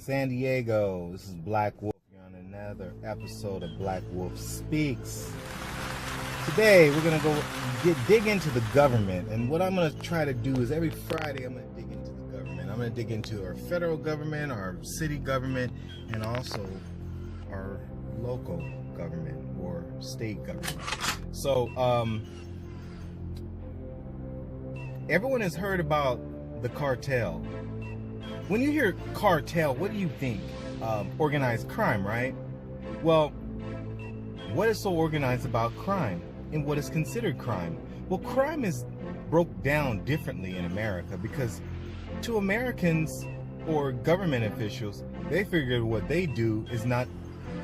San Diego. This is Black Wolf. You're on another episode of Black Wolf Speaks. Today we're gonna dig into the government, and what I'm gonna try to do is every Friday I'm gonna dig into the government. I'm gonna dig into our federal government, our city government, and also our local government or state government. So everyone has heard about the cartel. When you hear cartel, what do you think? Organized crime, right? Well, what is so organized about crime and what is considered crime? Well, crime is broke down differently in America because to Americans or government officials, they figure what they do is not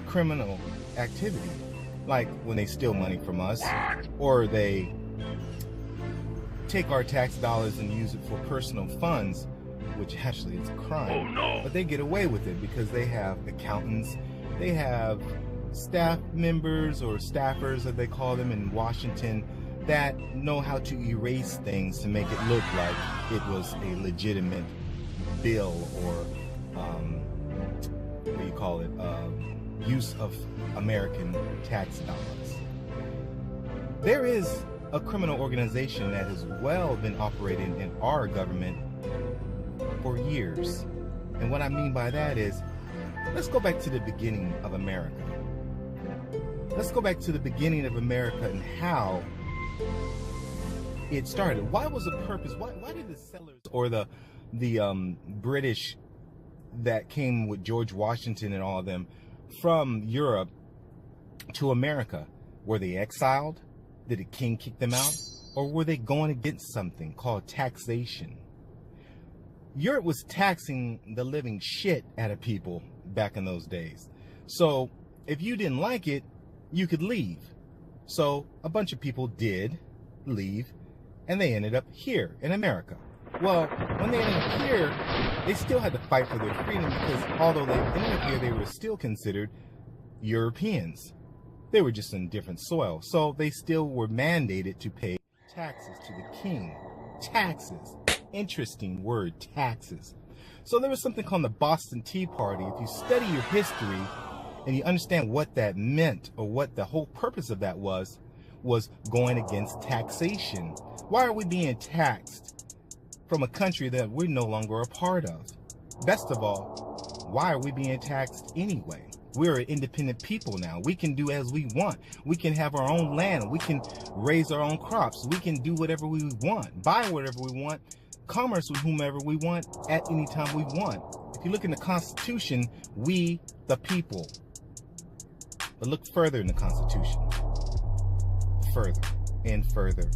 criminal activity. Like when they steal money from us or they take our tax dollars and use it for personal funds, which actually is a crime. Oh, no. But they get away with it because they have accountants, they have staff members or staffers, as they call them in Washington, that know how to erase things to make it look like it was a legitimate bill or what do you call it? Use of American tax dollars. There is a criminal organization that has well been operating in our government for years. And what I mean by that is, let's go back to the beginning of America. Let's go back to the beginning of America and how it started. Why was the purpose? Why did the settlers or the British that came with George Washington and all of them from Europe to America? Were they exiled? Did the king kick them out? Or were they going against something called taxation? Europe was taxing the living shit out of people back in those days. So if you didn't like it, you could leave. So a bunch of people did leave, and they ended up here in America. Well, when they ended up here, they still had to fight for their freedom because although they ended up here, they were still considered Europeans. They were just in different soil. So they still were mandated to pay taxes to the king. Taxes. Interesting word, taxes. So there was something called the Boston Tea Party. If you study your history and you understand what that meant or what the whole purpose of that was going against taxation. Why are we being taxed from a country that we're no longer a part of? Best of all, why are we being taxed anyway? We're an independent people now. We can do as we want. We can have our own land. We can raise our own crops. We can do whatever we want, buy whatever we want, commerce with whomever we want at any time we want. If you look in the Constitution, we the people. But look further in the Constitution. Further and further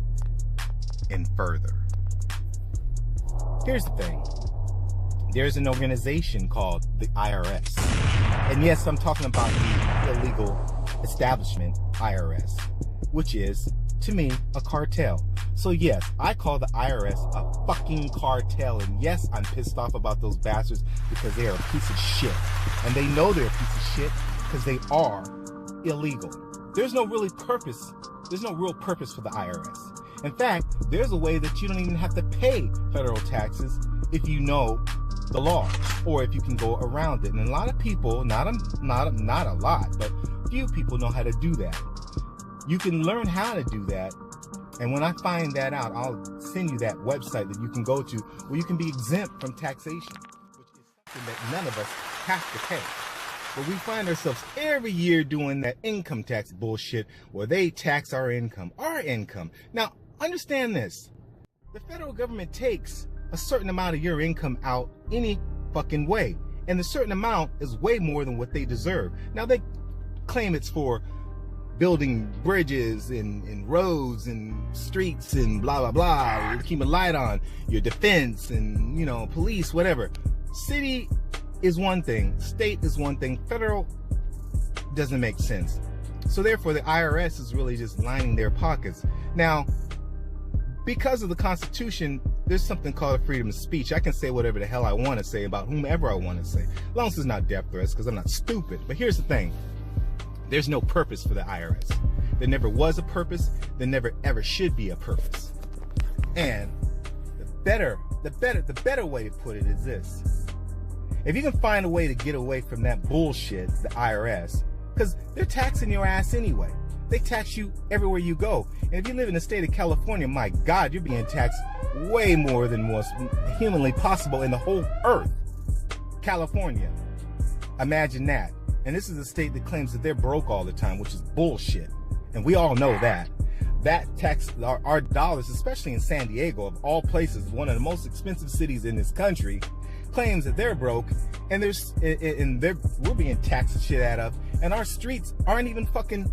and further. Here's the thing. There's an organization called the IRS. And yes, I'm talking about the illegal establishment, IRS, which is, to me, a cartel. So yes, I call the IRS a fucking cartel. And yes, I'm pissed off about those bastards because they are a piece of shit. And they know they're a piece of shit because they are illegal. There's no real purpose for the IRS. In fact, there's a way that you don't even have to pay federal taxes if you know the law, or if you can go around it. And a lot of people, not a lot, but few people know how to do that. You can learn how to do that, and when I find that out, I'll send you that website that you can go to where you can be exempt from taxation, which is something that none of us have to pay. But we find ourselves every year doing that income tax bullshit where they tax our income. Now, understand this. The federal government takes a certain amount of your income out any fucking way. And the certain amount is way more than what they deserve. Now, they claim it's for building bridges and roads and streets and blah, blah, blah. Keep a light on your defense and, police, whatever. City is one thing. State is one thing. Federal doesn't make sense. So therefore, the IRS is really just lining their pockets. Now, because of the Constitution, there's something called freedom of speech. I can say whatever the hell I want to say about whomever I want to say, as long as it's not death threats, because I'm not stupid. But here's the thing. There's no purpose for the IRS. There never was a purpose. There never ever should be a purpose. And the better way to put it is this. If you can find a way to get away from that bullshit, the IRS, because they're taxing your ass anyway. They tax you everywhere you go. And if you live in the state of California, my God, you're being taxed way more than was humanly possible in the whole earth. California. Imagine that. And this is a state that claims that they're broke all the time, which is bullshit. And we all know that. That tax, our dollars, especially in San Diego, of all places, one of the most expensive cities in this country, claims that they're broke, and we're being taxed the shit out of, and our streets aren't even fucking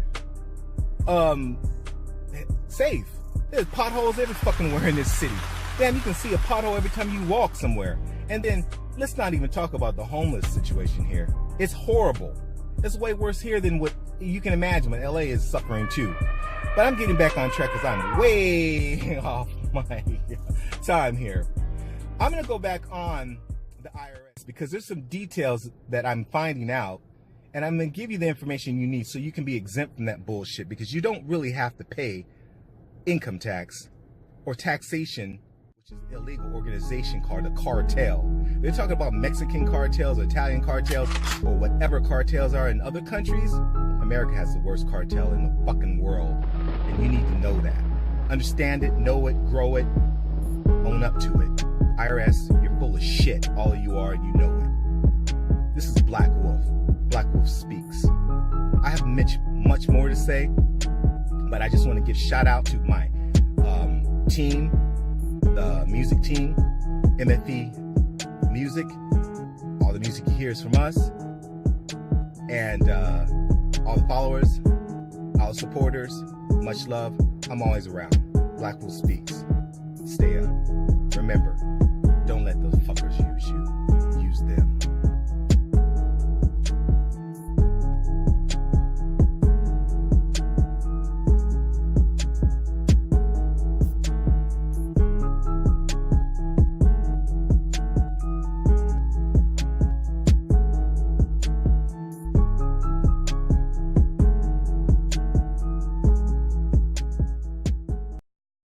safe. There's potholes every fucking where in this city. Damn, you can see a pothole every time you walk somewhere. And then let's not even talk about the homeless situation here. It's horrible. It's way worse here than what you can imagine, but LA is suffering too. But I'm getting back on track because I'm way off my time here. I'm going to go back on the IRS because there's some details that I'm finding out, and I'm going to give you the information you need so you can be exempt from that bullshit, because you don't really have to pay income tax or taxation, which is an illegal organization called a cartel. They're talking about Mexican cartels, Italian cartels, or whatever cartels are in other countries. America has the worst cartel in the fucking world, and you need to know that. Understand it, know it, grow it, own up to it. IRS, you're full of shit. All of you are, and you know it. This is Black Wolf. Black Wolf Speaks. I have much more to say, but I just want to give shout out to my team, the music team, MFE Music. All the music you hear is from us, and all the followers, all the supporters. Much love. I'm always around. Black Wolf Speaks. Stay up. Remember,